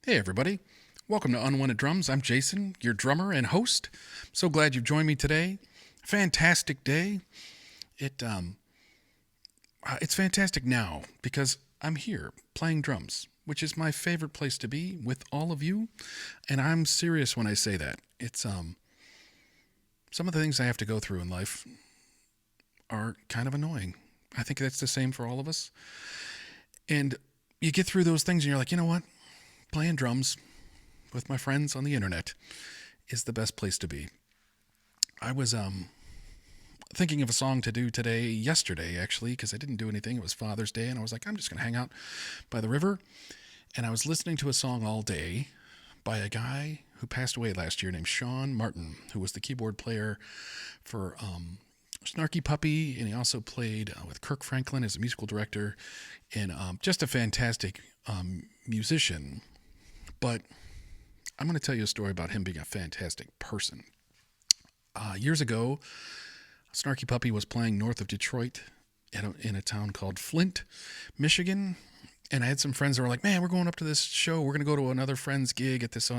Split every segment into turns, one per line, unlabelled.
Hey, everybody. Welcome to Unwanted Drums. I'm Jason, your drummer and host. So glad you've joined me today. Fantastic day. It's fantastic now because I'm here playing drums, which is my favorite place to be with all of you. And I'm serious when I say that. It's some of the things I have to go through in life are kind of annoying. I think that's the same for all of us. And you get through those things and you're like, you know what? Playing drums with my friends on the internet is the best place to be. I was thinking of a song to do yesterday actually, because I didn't do anything. It was Father's Day, and I was like, I'm just going to hang out by the river. And I was listening to a song all day by a guy who passed away last year named Shaun Martin, who was the keyboard player for Snarky Puppy, and he also played with Kirk Franklin as a musical director, and just a fantastic musician. But I'm going to tell you a story about him being a fantastic person. Years ago, Snarky Puppy was playing north of Detroit in a town called Flint, Michigan. And I had some friends that were like, man, we're going up to this show. We're going to go to another friend's gig at this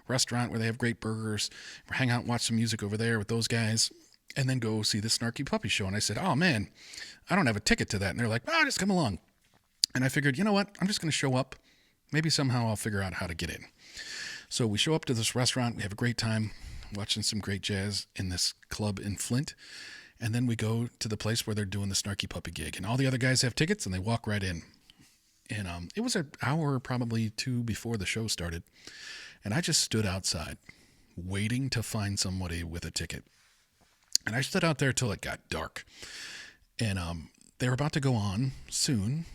restaurant where they have great burgers. We'll hang out and watch some music over there with those guys, and then go see the Snarky Puppy show. And I said, oh, man, I don't have a ticket to that. And they're like, just come along. And I figured, you know what? I'm just going to show up. Maybe somehow I'll figure out how to get in. So we show up to this restaurant. We have a great time watching some great jazz in this club in Flint. And then we go to the place where they're doing the Snarky Puppy gig. And all the other guys have tickets, and they walk right in. And it was an hour, probably two, before the show started. And I just stood outside waiting to find somebody with a ticket. And I stood out there till it got dark. And they were about to go on soon.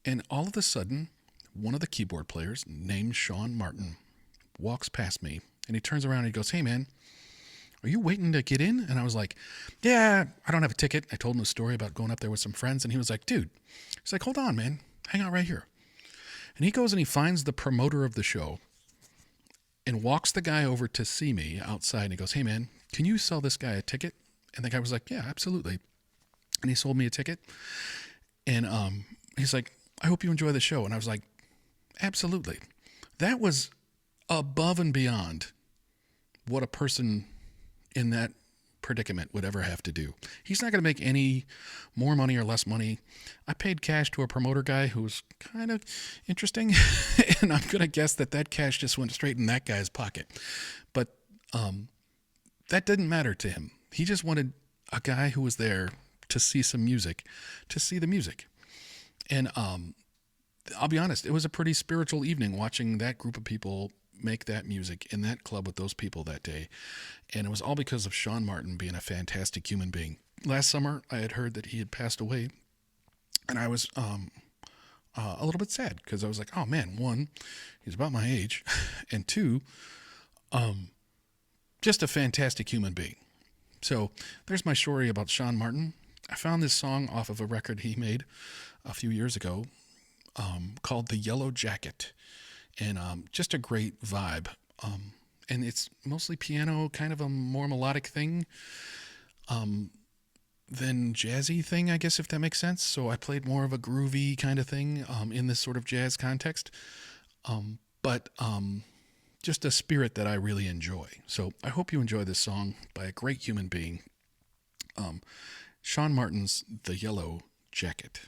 And all of a sudden, one of the keyboard players, named Shaun Martin, walks past me. And he turns around and he goes, hey, man, are you waiting to get in? And I was like, yeah, I don't have a ticket. I told him a story about going up there with some friends. And he was like, dude, he's like, hold on, man. Hang out right here. And he goes and he finds the promoter of the show and walks the guy over to see me outside. And he goes, hey, man, can you sell this guy a ticket? And the guy was like, yeah, absolutely. And he sold me a ticket. And he's like, I hope you enjoy the show. And I was like, absolutely. That was above and beyond what a person in that predicament would ever have to do. He's not going to make any more money or less money. I paid cash to a promoter guy who was kind of interesting, and I'm going to guess that cash just went straight in that guy's pocket. But that didn't matter to him. He just wanted a guy who was there to see some music, to see the music. And I'll be honest, it was a pretty spiritual evening watching that group of people make that music in that club with those people that day. And it was all because of Shaun Martin being a fantastic human being. Last summer, I had heard that he had passed away, and I was a little bit sad because I was like, oh man, one, he's about my age, and two, just a fantastic human being. So there's my story about Shaun Martin. I found this song off of a record he made a few years ago called The Yellow Jacket. And just a great vibe. And it's mostly piano, kind of a more melodic thing than jazzy thing, I guess, if that makes sense. So I played more of a groovy kind of thing in this sort of jazz context. But just a spirit that I really enjoy. So I hope you enjoy this song by a great human being. Shaun Martin's The Yellow Jacket.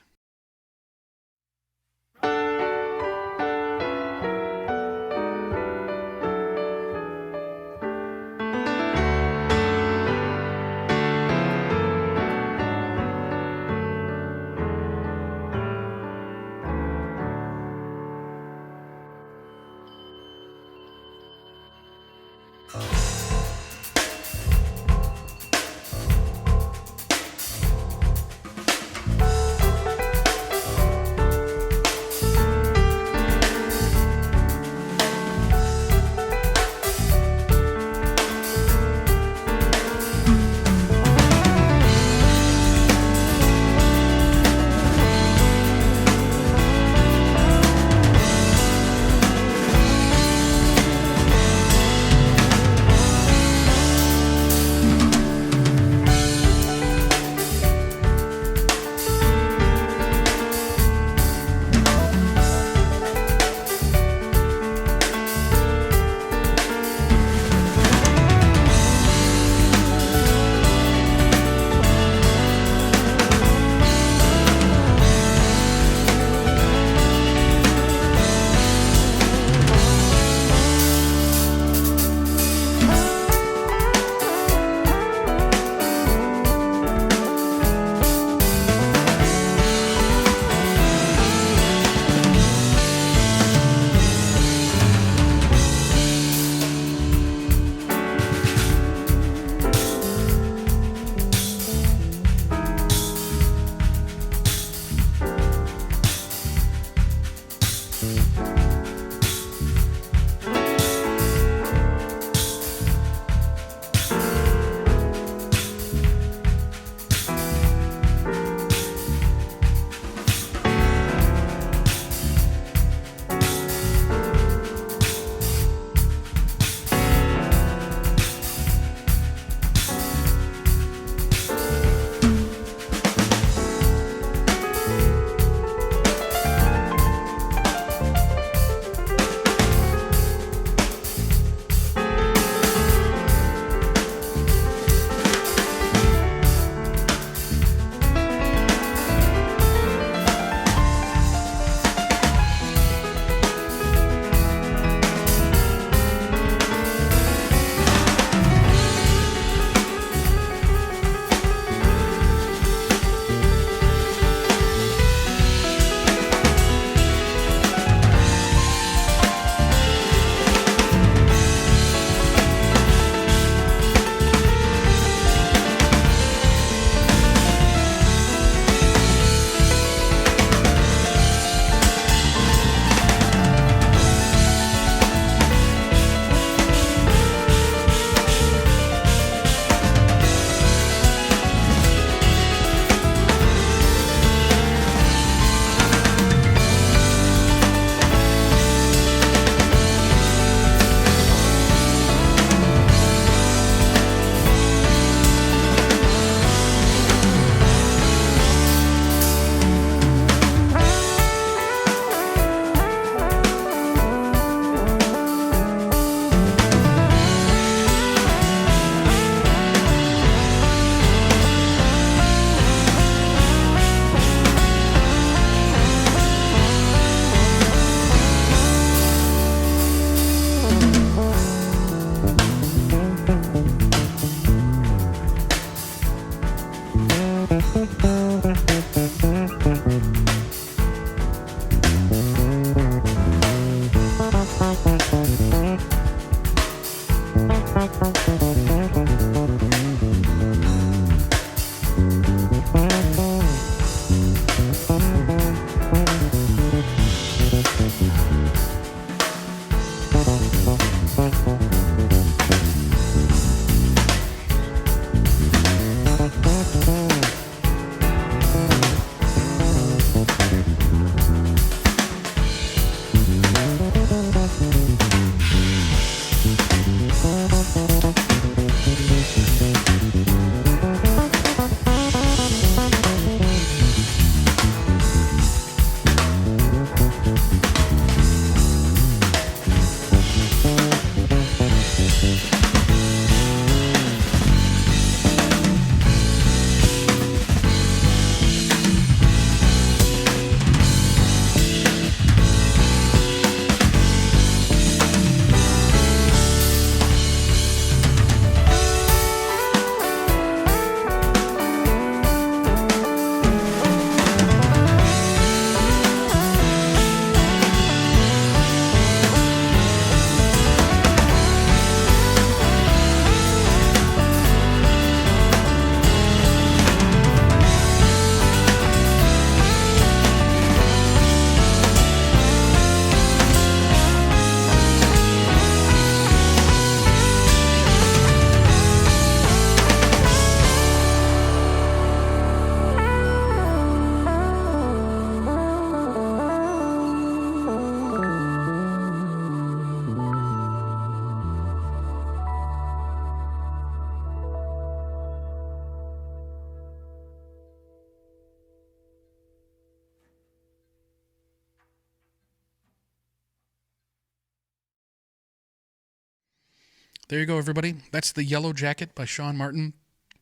There you go, everybody. That's The Yellow Jacket by Shaun Martin.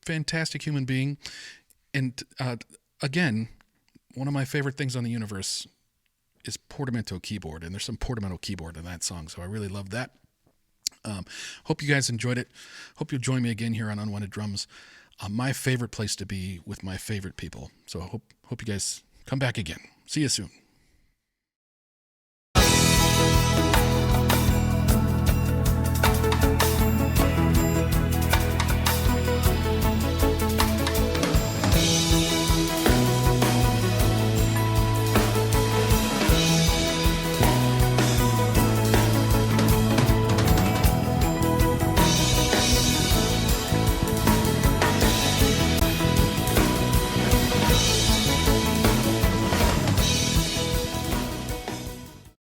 Fantastic human being. And again, one of my favorite things on the universe is portamento keyboard. And there's some portamento keyboard in that song, so I really love that. Hope you guys enjoyed it. Hope you'll join me again here on Unwanted Drums. My favorite place to be with my favorite people. So I hope you guys come back again. See you soon.